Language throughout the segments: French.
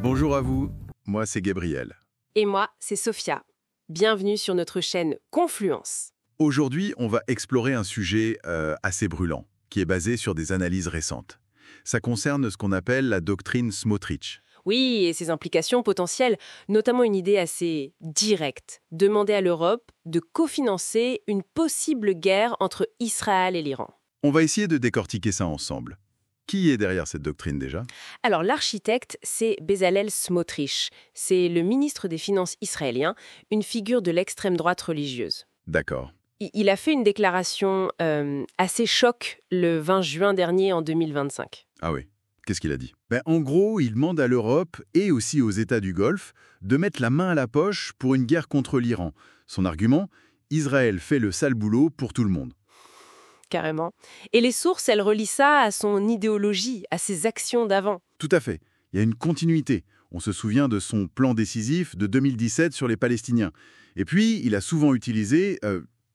Bonjour à vous, moi c'est Gabriel. Et moi, c'est Sophia. Bienvenue sur notre chaîne Confluence. Aujourd'hui, on va explorer un sujet assez brûlant, qui est basé sur des analyses récentes. Ça concerne ce qu'on appelle la doctrine Smotrich. Oui, et ses implications potentielles, notamment une idée assez directe, demander à l'Europe de cofinancer une possible guerre entre Israël et l'Iran. On va essayer de décortiquer ça ensemble. Qui est derrière cette doctrine déjà? Alors l'architecte, c'est Bezalel Smotrich. C'est le ministre des Finances israélien, une figure de l'extrême droite religieuse. D'accord. Il a fait une déclaration assez choc le 20 juin dernier en 2025. Ah oui, qu'est-ce qu'il a dit? En gros, il demande à l'Europe et aussi aux États du Golfe de mettre la main à la poche pour une guerre contre l'Iran. Son argument? Israël fait le sale boulot pour tout le monde. Carrément. Et les sources, elles relient ça à son idéologie, à ses actions d'avant. Tout à fait. Il y a une continuité. On se souvient de son plan décisif de 2017 sur les Palestiniens. Et puis, il a souvent utilisé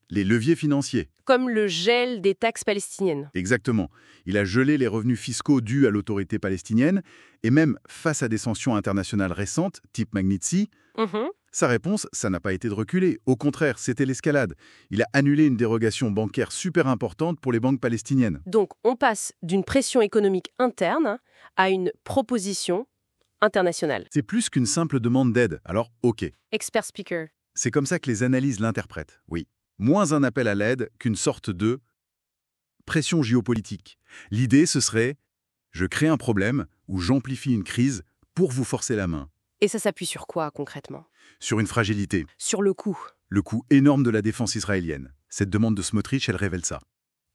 les leviers financiers. Comme le gel des taxes palestiniennes. Exactement. Il a gelé les revenus fiscaux dus à l'autorité palestinienne. Et même face à des sanctions internationales récentes, type Magnitsky, sa réponse, ça n'a pas été de reculer. Au contraire, c'était l'escalade. Il a annulé une dérogation bancaire super importante pour les banques palestiniennes. Donc, on passe d'une pression économique interne à une proposition internationale. C'est plus qu'une simple demande d'aide. Alors, OK. Expert speaker. C'est comme ça que les analyses l'interprètent, oui. Moins un appel à l'aide qu'une sorte de pression géopolitique. L'idée, ce serait « je crée un problème ou j'amplifie une crise pour vous forcer la main ». Et ça s'appuie sur quoi, concrètement? Sur une fragilité. Sur le coût. Le coût énorme de la défense israélienne. Cette demande de Smotrich, elle révèle ça.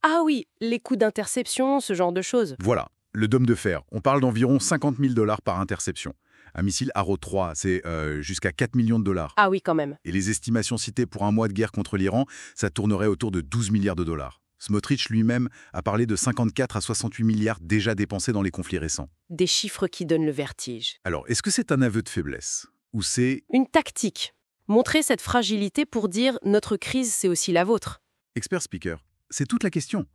Ah oui, les coûts d'interception, ce genre de choses. Voilà, le dôme de fer. On parle d'environ 50 000 $ par interception. Un missile Arrow 3, c'est jusqu'à 4 millions de dollars. Ah oui, quand même. Et les estimations citées pour un mois de guerre contre l'Iran, ça tournerait autour de 12 milliards de dollars. Smotrich lui-même a parlé de 54 à 68 milliards déjà dépensés dans les conflits récents. Des chiffres qui donnent le vertige. Alors, est-ce que c'est un aveu de faiblesse? Ou c'est... Une tactique. Montrer cette fragilité pour dire « notre crise, c'est aussi la vôtre ». Expert speaker, c'est toute la question.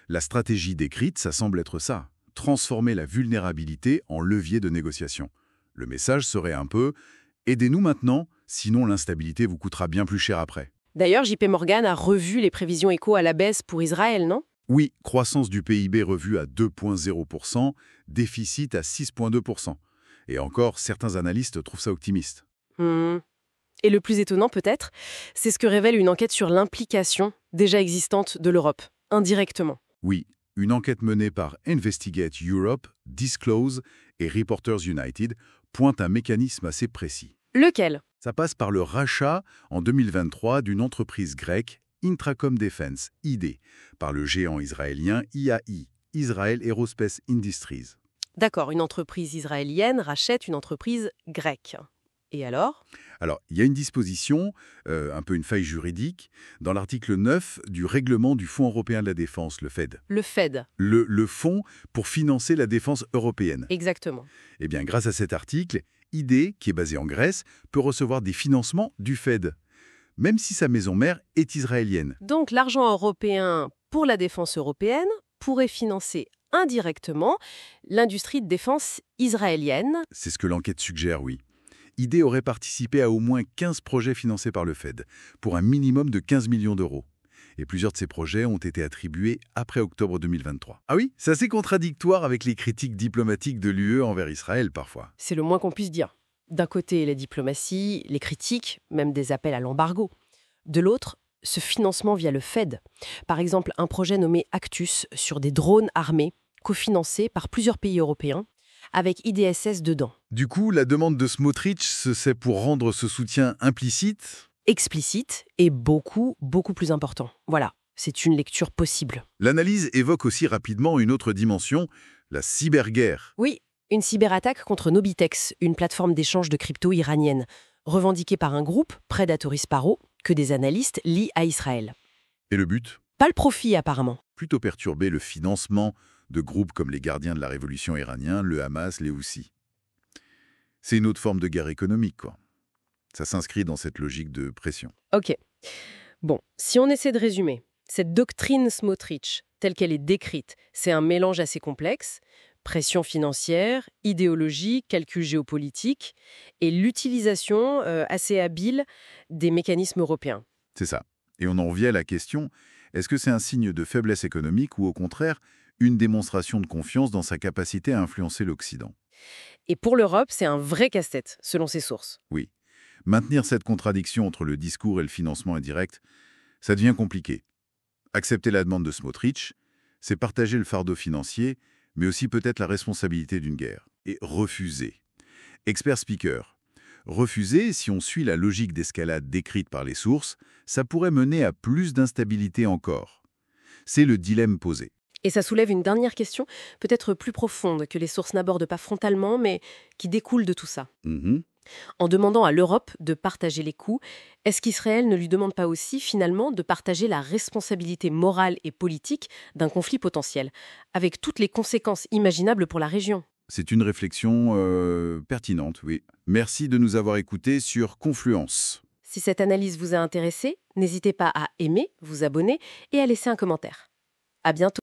La stratégie décrite, ça semble être ça. Transformer la vulnérabilité en levier de négociation. Le message serait un peu « aidez-nous maintenant, sinon l'instabilité vous coûtera bien plus cher après ». D'ailleurs, JP Morgan a revu les prévisions éco à la baisse pour Israël, non? Oui, croissance du PIB revue à 2,0%, déficit à 6,2%. Et encore, certains analystes trouvent ça optimiste. Et le plus étonnant peut-être, c'est ce que révèle une enquête sur l'implication déjà existante de l'Europe, indirectement. Oui, une enquête menée par Investigate Europe, Disclose et Reporters United pointe un mécanisme assez précis. Lequel? Ça passe par le rachat, en 2023, d'une entreprise grecque, Intracom Defense, ID, par le géant israélien IAI, Israel Aerospace Industries. D'accord, une entreprise israélienne rachète une entreprise grecque. Et alors? Alors, il y a une disposition, un peu une faille juridique, dans l'article 9 du règlement du Fonds européen de la défense, le FED. Le FED. Le fonds pour financer la défense européenne. Exactement. Eh bien, grâce à cet article, ID, qui est basé en Grèce, peut recevoir des financements du FED, même si sa maison mère est israélienne. Donc l'argent européen pour la défense européenne pourrait financer indirectement l'industrie de défense israélienne. C'est ce que l'enquête suggère, oui. ID aurait participé à au moins 15 projets financés par le FED, pour un minimum de 15 millions d'euros. Et plusieurs de ces projets ont été attribués après octobre 2023. Ah oui, c'est assez contradictoire avec les critiques diplomatiques de l'UE envers Israël parfois. C'est le moins qu'on puisse dire. D'un côté, la diplomatie, les critiques, même des appels à l'embargo. De l'autre, ce financement via le FED. Par exemple, un projet nommé Actus sur des drones armés, cofinancés par plusieurs pays européens, avec IDSS dedans. Du coup, la demande de Smotrich, c'est pour rendre ce soutien implicite, explicite et beaucoup plus important. Voilà, c'est une lecture possible. L'analyse évoque aussi rapidement une autre dimension, la cyberguerre. Oui, une cyberattaque contre Nobitex, une plateforme d'échange de crypto iranienne, revendiquée par un groupe, Predatory Sparrow, que des analystes lient à Israël. Et le but? Pas le profit apparemment. Plutôt perturber le financement de groupes comme les gardiens de la révolution iranien, le Hamas, les Houthis. C'est une autre forme de guerre économique, quoi. Ça s'inscrit dans cette logique de pression. Ok. Bon, si on essaie de résumer, cette doctrine Smotrich, telle qu'elle est décrite, c'est un mélange assez complexe, pression financière, idéologie, calcul géopolitique, et l'utilisation assez habile des mécanismes européens. C'est ça. Et on en revient à la question, est-ce que c'est un signe de faiblesse économique ou au contraire, une démonstration de confiance dans sa capacité à influencer l'Occident? Et pour l'Europe, c'est un vrai casse-tête, selon ses sources. Oui. Maintenir cette contradiction entre le discours et le financement indirect, ça devient compliqué. Accepter la demande de Smotrich, c'est partager le fardeau financier, mais aussi peut-être la responsabilité d'une guerre. Et refuser. Expert speaker. Refuser, si on suit la logique d'escalade décrite par les sources, ça pourrait mener à plus d'instabilité encore. C'est le dilemme posé. Et ça soulève une dernière question, peut-être plus profonde, que les sources n'abordent pas frontalement, mais qui découle de tout ça. En demandant à l'Europe de partager les coûts, est-ce qu'Israël ne lui demande pas aussi, finalement, de partager la responsabilité morale et politique d'un conflit potentiel, avec toutes les conséquences imaginables pour la région? C'est une réflexion pertinente, oui. Merci de nous avoir écoutés sur Confluence. Si cette analyse vous a intéressé, n'hésitez pas à aimer, vous abonner et à laisser un commentaire. À bientôt.